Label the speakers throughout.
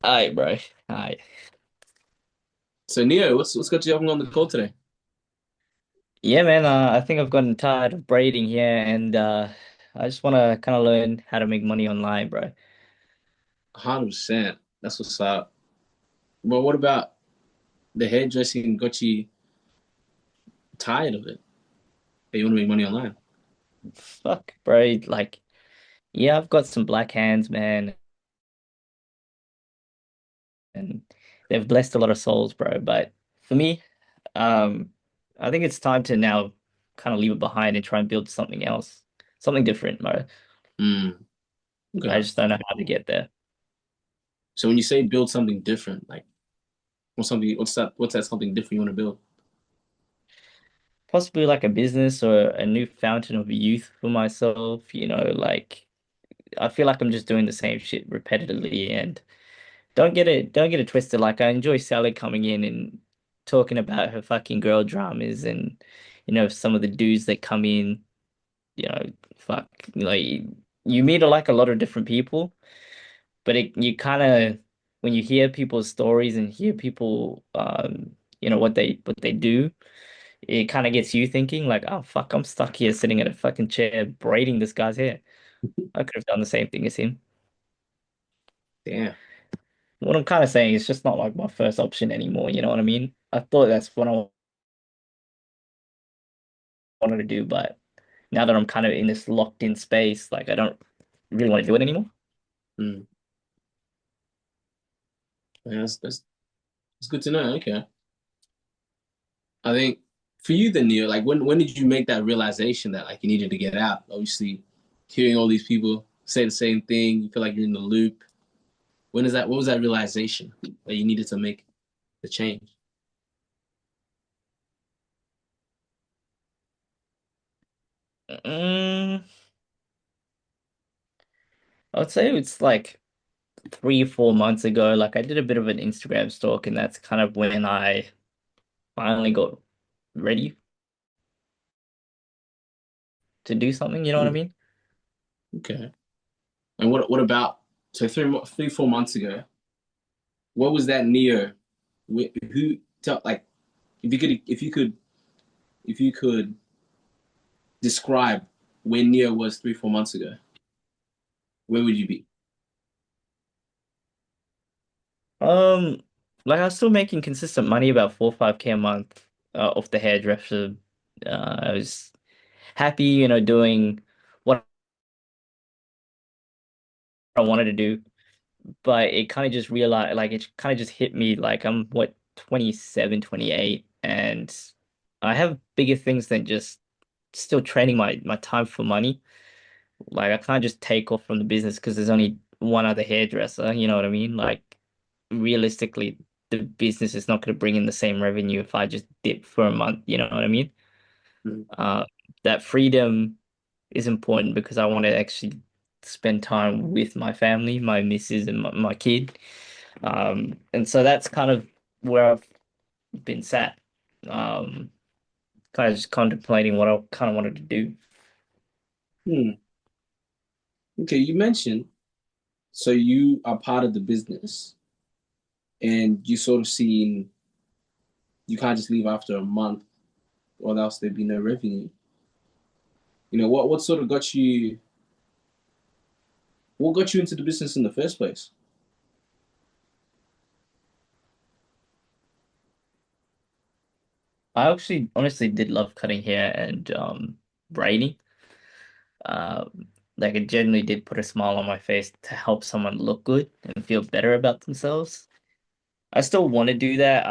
Speaker 1: Alright, bro. Alright.
Speaker 2: So Neo, what's got you having on the call today?
Speaker 1: Yeah, man, I think I've gotten tired of braiding here and I just want to kind of learn how to make money online, bro.
Speaker 2: 100%. That's what's up. Well, what about the hairdressing got you tired of it? Hey, you want to make money online?
Speaker 1: Fuck, bro. Like, yeah, I've got some black hands, man, and they've blessed a lot of souls, bro. But for me, um, I think it's time to now kind of leave it behind and try and build something else, something different, bro.
Speaker 2: Mm,
Speaker 1: I
Speaker 2: okay.
Speaker 1: just don't know how to get there.
Speaker 2: So when you say build something different, like what's that something different you want to build?
Speaker 1: Possibly like a business or a new fountain of youth for myself, like I feel like I'm just doing the same shit repetitively and don't get it twisted. Like I enjoy Sally coming in and talking about her fucking girl dramas and some of the dudes that come in, you know, fuck like you meet like a lot of different people, but you kind of when you hear people's stories and hear people what they do, it kind of gets you thinking like, oh fuck, I'm stuck here sitting in a fucking chair braiding this guy's hair. I could have done the same thing as him.
Speaker 2: Damn.
Speaker 1: What I'm kind of saying is just not like my first option anymore. You know what I mean? I thought that's what I wanted to do, but now that I'm kind of in this locked in space, like I don't really want to do it anymore.
Speaker 2: Mm. Yeah, that's good to know. Okay. I think for you then, Neo, like when did you make that realization that like you needed to get out? Obviously, hearing all these people say the same thing, you feel like you're in the loop. When is that? What was that realization that you needed to make the change?
Speaker 1: Mm, I would say it's like 3 or 4 months ago. Like I did a bit of an Instagram stalk, and that's kind of when I finally got ready to do something. You know what I
Speaker 2: Hmm,
Speaker 1: mean?
Speaker 2: okay. And what about so 3, 4 months ago? What was that Neo? Who tell like if you could describe where Neo was 3, 4 months ago, where would you be?
Speaker 1: Um, like I was still making consistent money, about 4 or 5K a month, off the hairdresser. I was happy, doing what I wanted to do, but it kind of just realized, like, it kind of just hit me, like, I'm what, 27, 28, and I have bigger things than just still trading my time for money. Like, I can't just take off from the business because there's only one other hairdresser, you know what I mean? Like, realistically, the business is not going to bring in the same revenue if I just dip for a month, you know what I mean?
Speaker 2: Mm,
Speaker 1: Uh, that freedom is important because I want to actually spend time with my family, my missus and my kid. And so that's kind of where I've been sat, um, kind of just contemplating what I kind of wanted to do.
Speaker 2: hmm. Okay, you mentioned so you are part of the business and you sort of seen you can't just leave after a month or else there'd be no revenue. What sort of got you into the business in the first place?
Speaker 1: I actually honestly did love cutting hair and braiding. Like it genuinely did put a smile on my face to help someone look good and feel better about themselves. I still want to do that.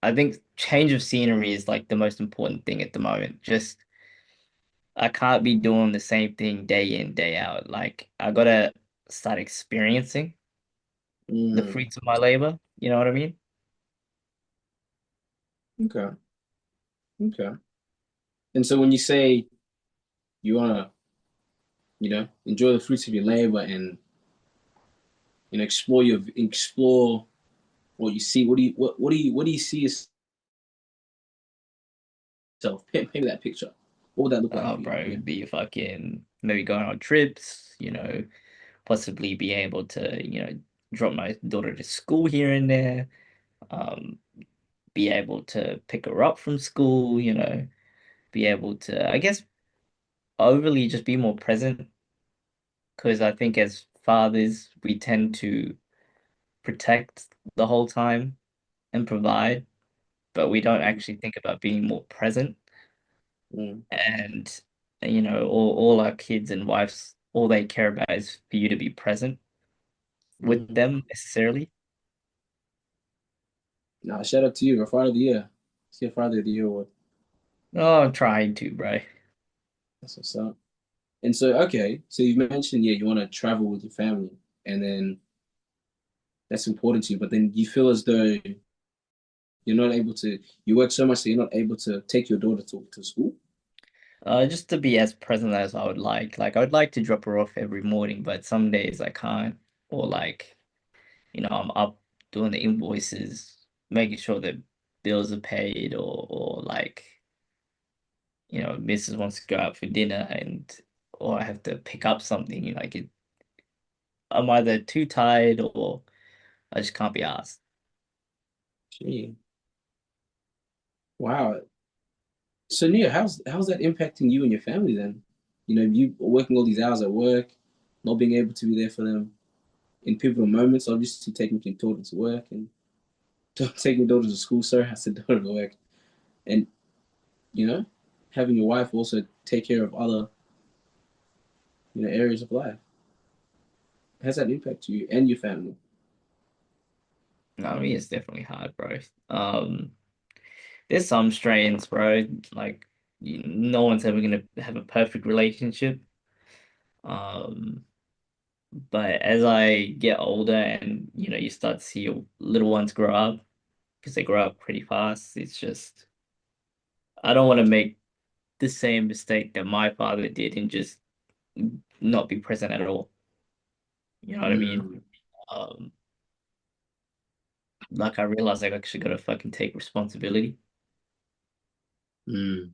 Speaker 1: I think change of scenery is like the most important thing at the moment. Just I can't be doing the same thing day in, day out. Like I gotta start experiencing the
Speaker 2: Mm,
Speaker 1: fruits of my labor. You know what I mean?
Speaker 2: okay, okay. And so when you say you wanna, enjoy the fruits of your labor and explore what you see, what do you see yourself? Paint me that picture. What would that look like
Speaker 1: Oh,
Speaker 2: for you?
Speaker 1: bro, it would be fucking maybe going on trips, possibly be able to, drop my daughter to school here and there, um, be able to pick her up from school, be able to, I guess, overly just be more present. Because I think as fathers, we tend to protect the whole time and provide, but we don't actually think about being more present.
Speaker 2: Mm,
Speaker 1: And, all our kids and wives, all they care about is for you to be present with
Speaker 2: mm.
Speaker 1: them necessarily.
Speaker 2: Nah, shout out to you, our Father of the Year. It's your Father of the Year award.
Speaker 1: Oh, I'm trying to, bro.
Speaker 2: That's what's up. And so, okay, so you mentioned, yeah, you want to travel with your family, and then that's important to you, but then you feel as though you're not able to, you work so much that you're not able to take your daughter to school.
Speaker 1: Just to be as present as I would like. Like, I would like to drop her off every morning, but some days I can't. Or like, I'm up doing the invoices, making sure that bills are paid, or like, Mrs. wants to go out for dinner or I have to pick up something, I'm either too tired or I just can't be asked.
Speaker 2: Gee, wow. So Nia, how's that impacting you and your family then? You know, you working all these hours at work, not being able to be there for them in pivotal moments, obviously taking your daughter to work and taking your daughter to school, sorry, I said daughter to work. And, you know, having your wife also take care of other, areas of life. How's that impact you and your family?
Speaker 1: I mean, it's definitely hard, bro. There's some strains, bro. Like, no one's ever gonna have a perfect relationship. Um, but as I get older and you start to see your little ones grow up because they grow up pretty fast, it's just I don't want to make the same mistake that my father did and just not be present at all. You know what I mean?
Speaker 2: Mm,
Speaker 1: Um, like I realized I actually gotta fucking take responsibility.
Speaker 2: mm.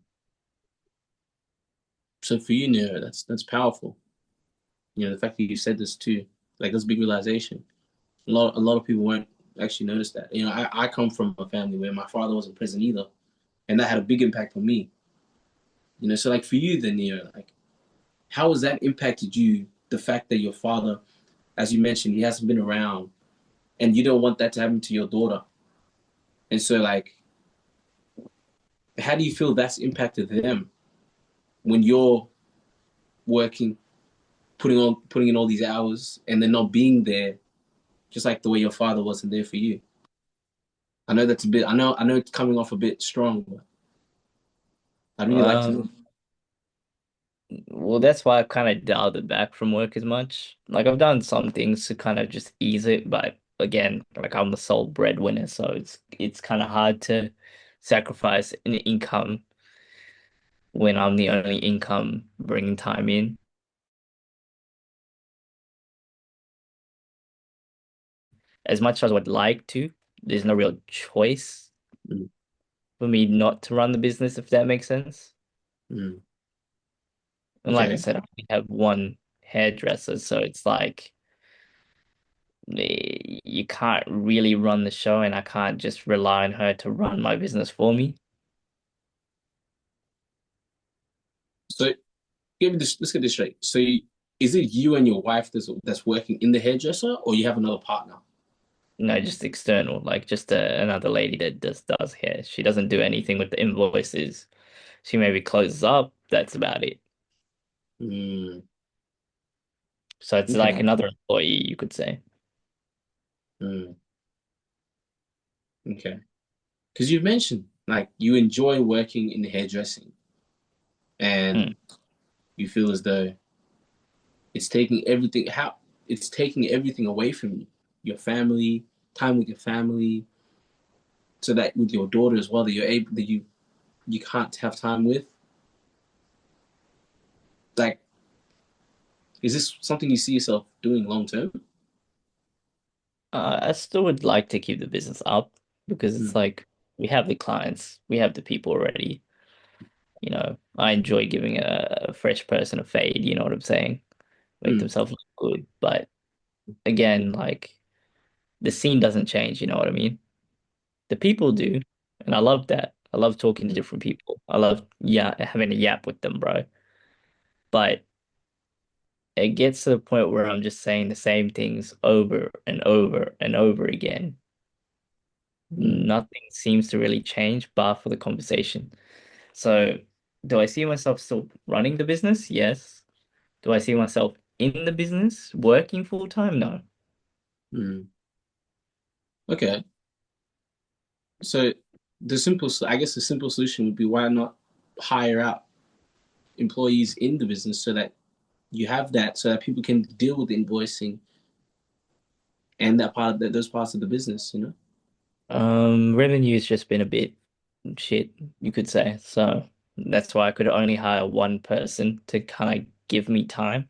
Speaker 2: So for you, Nia, that's powerful. You know, the fact that you said this too, like that's a big realization. A lot of people won't actually notice that. You know, I come from a family where my father wasn't present either, and that had a big impact on me. You know, so like for you, then, like how has that impacted you? The fact that your father, as you mentioned, he hasn't been around, and you don't want that to happen to your daughter. And so, like, how do you feel that's impacted them when you're working, putting in all these hours, and then not being there, just like the way your father wasn't there for you? I know that's a bit. I know it's coming off a bit strong, but I'd really like to know.
Speaker 1: Um, well, that's why I've kind of dialed it back from work as much. Like I've done some things to kind of just ease it, but again, like I'm the sole breadwinner, so it's kind of hard to sacrifice an income when I'm the only income bringing time in. As much as I would like to, there's no real choice
Speaker 2: Mm,
Speaker 1: for me not to run the business, if that makes sense.
Speaker 2: mm.
Speaker 1: And like I
Speaker 2: Okay.
Speaker 1: said, I only have one hairdresser, so it's like you can't really run the show, and I can't just rely on her to run my business for me.
Speaker 2: So give me this. Let's get this straight. So, is it you and your wife that's working in the hairdresser, or you have another partner?
Speaker 1: No, just external, like just another lady that just does hair. She doesn't do anything with the invoices. She maybe closes up. That's about it.
Speaker 2: Mm,
Speaker 1: So it's like
Speaker 2: okay.
Speaker 1: another employee, you could say.
Speaker 2: Mm, okay. Because you mentioned like you enjoy working in hairdressing,
Speaker 1: Hmm.
Speaker 2: and you feel as though it's taking everything. How it's taking everything away from you, your family, time with your family, so that with your daughter as well that you're able that you can't have time with. Like, is this something you see yourself doing long term?
Speaker 1: I still would like to keep the business up because it's
Speaker 2: Mm,
Speaker 1: like we have the clients, we have the people already. I enjoy giving a fresh person a fade, you know what I'm saying? Make
Speaker 2: mm,
Speaker 1: themselves look good. But again, like the scene doesn't change, you know what I mean? The people do, and I love that. I love talking to different people. I love having a yap with them, bro. But it gets to the point where I'm just saying the same things over and over and over again.
Speaker 2: Mm,
Speaker 1: Nothing seems to really change bar for the conversation. So, do I see myself still running the business? Yes. Do I see myself in the business working full time? No.
Speaker 2: mm. Okay. So I guess the simple solution would be why not hire out employees in the business so that you have that so that people can deal with invoicing and that part of those parts of the business, you know?
Speaker 1: Revenue's just been a bit shit, you could say. So that's why I could only hire one person to kind of give me time.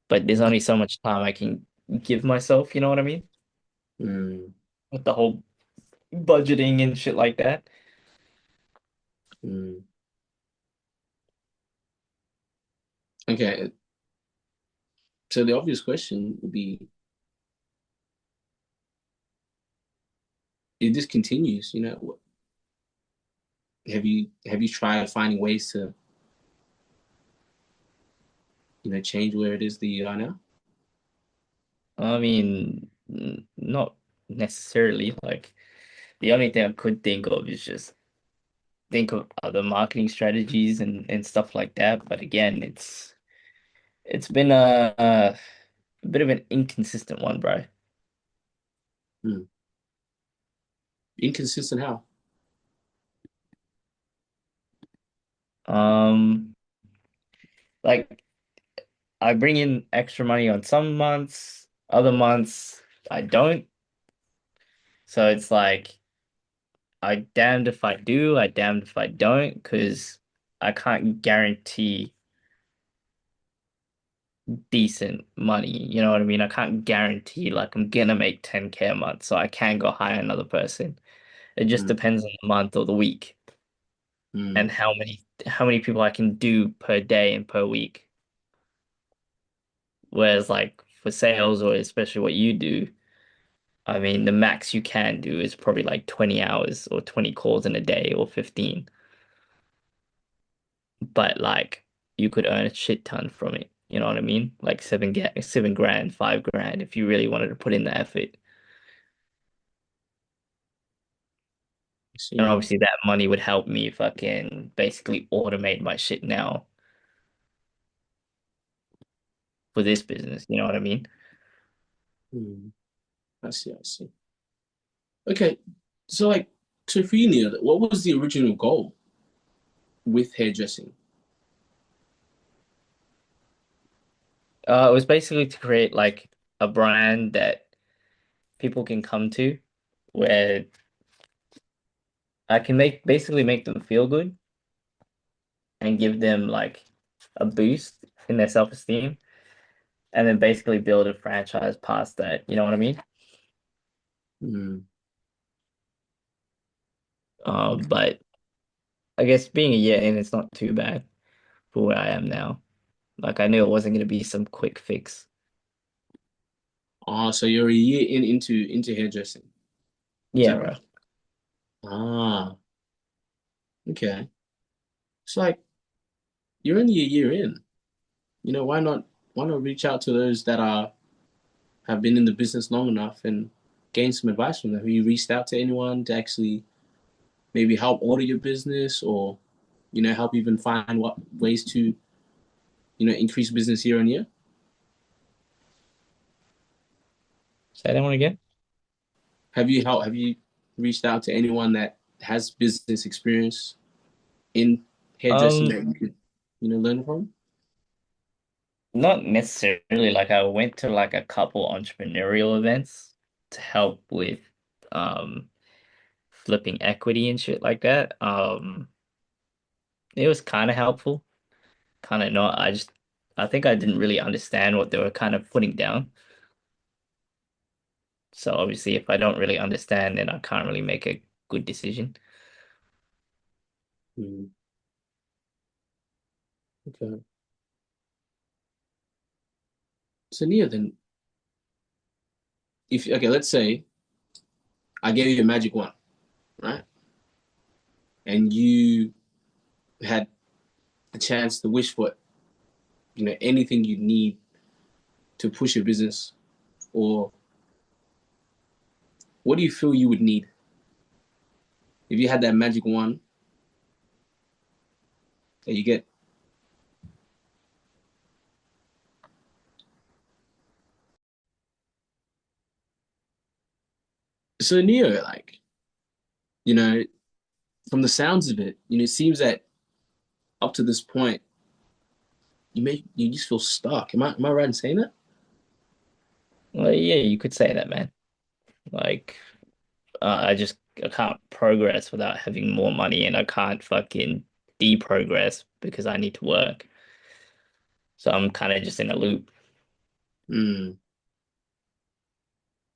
Speaker 1: But there's only so much time I can give myself, you know what I mean?
Speaker 2: Mm,
Speaker 1: With the whole budgeting and shit like that.
Speaker 2: mm. Okay. So the obvious question would be if this continues, you know, have you tried finding ways to, change where it is that you are now?
Speaker 1: I mean, not necessarily. Like the only thing I could think of is just think of other marketing strategies and stuff like that. But again, it's been a bit of an inconsistent one, bro.
Speaker 2: Mm. Inconsistent how?
Speaker 1: Um, like I bring in extra money on some months, other months I don't. So it's like I damned if I do, I damned if I don't, because I can't guarantee decent money. You know what I mean? I can't guarantee like I'm gonna make 10K a month, so I can go hire another person. It just
Speaker 2: Mm,
Speaker 1: depends on the month or the week and
Speaker 2: mm,
Speaker 1: how many people I can do per day and per week. Whereas like for sales or especially what you do, I mean the max you can do is probably like 20 hours or 20 calls in a day or 15. But like you could earn a shit ton from it. You know what I mean? Like 7 grand, 5 grand if you really wanted to put in the effort.
Speaker 2: I
Speaker 1: And
Speaker 2: see.
Speaker 1: obviously that money would help me if I can basically automate my shit now for this business. You know what I mean?
Speaker 2: Mm, I see. I see. Okay. So like, so for you, Neil, what was the original goal with hairdressing?
Speaker 1: It was basically to create like a brand that people can come to where I can make them feel good and give them like a boost in their self-esteem and then basically build a franchise past that. You know what I mean?
Speaker 2: Mm, okay.
Speaker 1: But I guess being a year in, it's not too bad for where I am now. Like I knew it wasn't going to be some quick fix.
Speaker 2: So you're a year into hairdressing. Is
Speaker 1: Yeah,
Speaker 2: that right?
Speaker 1: bro.
Speaker 2: Ah, okay. It's like you're only a year in. You know, why not reach out to those that are have been in the business long enough and gain some advice from them? Have you reached out to anyone to actually maybe help order your business or, help even find what ways to, increase business year on year?
Speaker 1: Say that one again.
Speaker 2: Have you reached out to anyone that has business experience in hairdressing
Speaker 1: Um,
Speaker 2: that you could, learn from?
Speaker 1: Not necessarily. Like I went to like a couple entrepreneurial events to help with um flipping equity and shit like that. It was kind of helpful, kind of not. I think I didn't really understand what they were kind of putting down. So obviously, if I don't really understand, then I can't really make a good decision.
Speaker 2: Mm, okay. So Nia, then if okay, let's say I gave you a magic wand, right? And you had a chance to wish for, anything you need to push your business, or what do you feel you would need if you had that magic wand that you get? So Neo, like, you know, from the sounds of it, it seems that up to this point, you just feel stuck. Am I right in saying that?
Speaker 1: Well, yeah, you could say that, man. Like, I can't progress without having more money, and I can't fucking deprogress because I need to work. So I'm kind of just in a loop.
Speaker 2: Mm.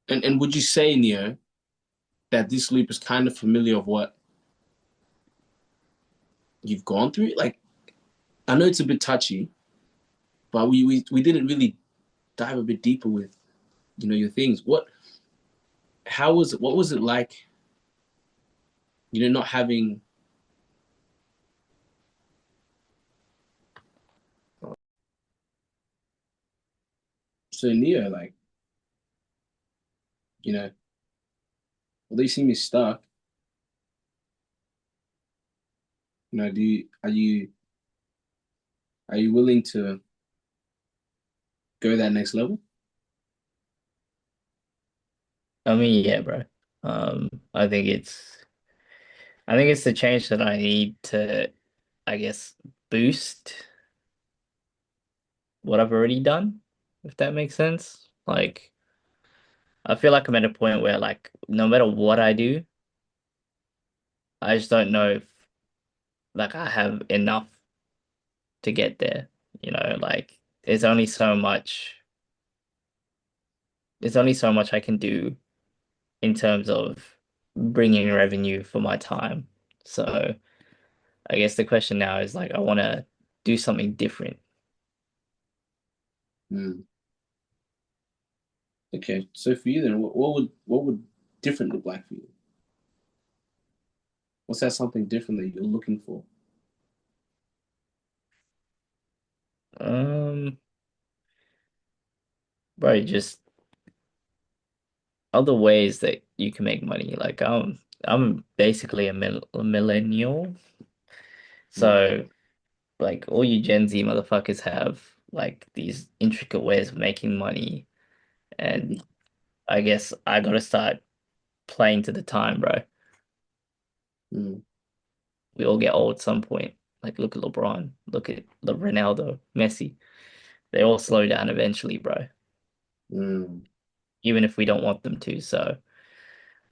Speaker 2: And would you say, Neo, that this loop is kind of familiar of what you've gone through? Like, I know it's a bit touchy, but we didn't really dive a bit deeper with, your things. What was it like, not having, so Neo, like, although you see me stuck, are you willing to go that next level?
Speaker 1: I mean, yeah, bro. Um, I think it's I think it's the change that I need to, I guess, boost what I've already done, if that makes sense. Like, I feel like I'm at a point where, like, no matter what I do, I just don't know if, like, I have enough to get there. Like, there's only so much I can do in terms of bringing revenue for my time. So I guess the question now is like, I want to do something different.
Speaker 2: Mm. Okay, so for you then, what would different look like for you? What's that something different that you're looking for?
Speaker 1: Um, bro, just other ways that you can make money. Like I'm basically a millennial,
Speaker 2: Mm.
Speaker 1: so like all you Gen Z motherfuckers have like these intricate ways of making money, and I guess I gotta start playing to the time, bro.
Speaker 2: Mm.
Speaker 1: We all get old at some point. Like look at LeBron, look at Ronaldo, Messi. They all slow down eventually, bro.
Speaker 2: Mm.
Speaker 1: Even if we don't want them to. So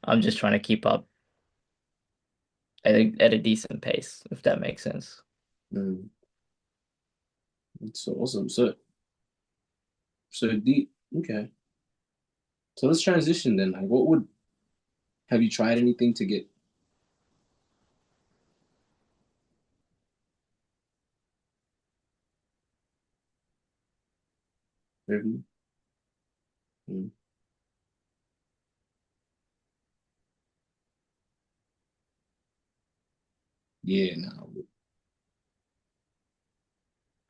Speaker 1: I'm just trying to keep up at a decent pace, if that makes sense.
Speaker 2: Mm. It's so awesome. So deep. Okay. So let's transition then. Like, have you tried anything to get revenue? Mm. Yeah, no.